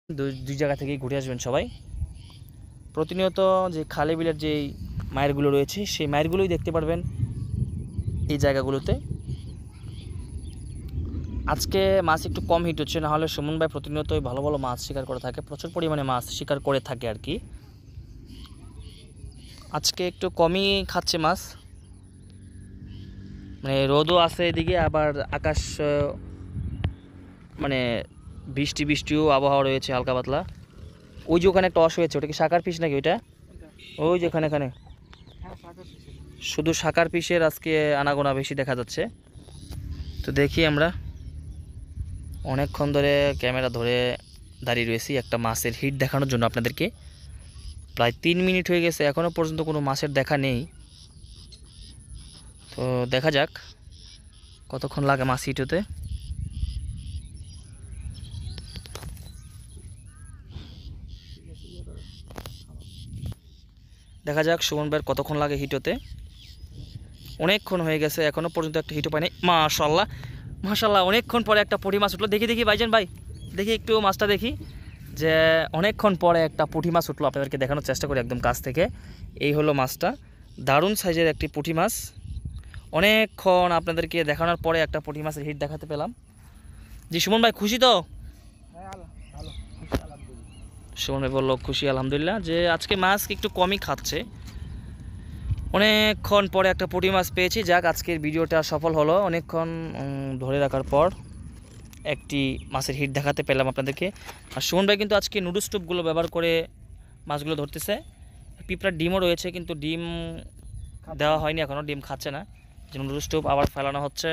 দুই জায়গা থেকেই ঘুরে আসবেন সবাই। প্রতিনিয়ত যে খালে বিলের যে মায়েরগুলো রয়েছে সেই মায়েরগুলোই দেখতে পারবেন এই জায়গাগুলোতে। আজকে মাছ একটু কম হিট হচ্ছে, না হলে সুমন ভাই প্রতিনিয়তই ভালো ভালো মাছ শিকার করে থাকে, প্রচুর পরিমাণে মাছ শিকার করে থাকে আর কি। আজকে একটু কমই খাচ্ছে মাছ, মানে রোদও আছে এদিকে, আবার আকাশ মানে বৃষ্টিও আবহাওয়া রয়েছে হালকা পাতলা। ওই যে ওখানে একটা অস হয়েছে, ওটা কি শাকার পিস নাকি ওইটা? ওই যে এখানে শুধু শাকার পিসের আজকে আনাগোনা বেশি দেখা যাচ্ছে। তো দেখি আমরা অনেকক্ষণ ধরে ক্যামেরা ধরে দাঁড়িয়ে রয়েছি একটা মাছের হিট দেখানোর জন্য আপনাদেরকে। প্রায় 3 মিনিট হয়ে গেছে, এখনও পর্যন্ত কোনো মাছের দেখা নেই। তো দেখা যাক কতক্ষণ লাগে মাছ হিট হতে। দেখা যাক সুমন ভাইয়ের কতক্ষণ লাগে হিট হতে। অনেকক্ষণ হয়ে গেছে, এখনও পর্যন্ত একটা হিটও পাইনি। মাশাল্লাহ মাশাল্লাহ, অনেকক্ষণ পরে একটা পুঁটি মাছ উঠলো। দেখি ভাইজান ভাই, দেখি একটু মাছটা দেখি, যে অনেকক্ষণ পরে একটা পুঁটি মাছ উঠলো। আপনাদেরকে দেখানোর চেষ্টা করি একদম কাছ থেকে। এই হলো মাছটা, দারুণ সাইজের একটি পুঁটি মাছ। অনেকক্ষণ আপনাদেরকে দেখানোর পরে একটা পুঁটি মাছের হিট দেখাতে পেলাম। জি সুমন ভাই, খুশি তো? সুমন ভাই বললো খুশি আলহামদুলিল্লাহ, যে আজকে মাছ একটু কমই খাচ্ছে। অনেকক্ষণ পরে একটা পুঁটি মাছ পেয়েছি। যাক, আজকের ভিডিওটা সফল হলো। অনেকক্ষণ ধরে রাখার পর একটি মাছের হিট দেখাতে পেলাম আপনাদেরকে। আর সুমন ভাই কিন্তু আজকে নুডলস টোপগুলো ব্যবহার করে মাছগুলো ধরতেছে। পিঁপড়ার ডিমও রয়েছে, কিন্তু ডিম দেওয়া হয়নি এখনও, ডিম খাচ্ছে না। যে নুডলস টোপ আবার ফেলানো হচ্ছে।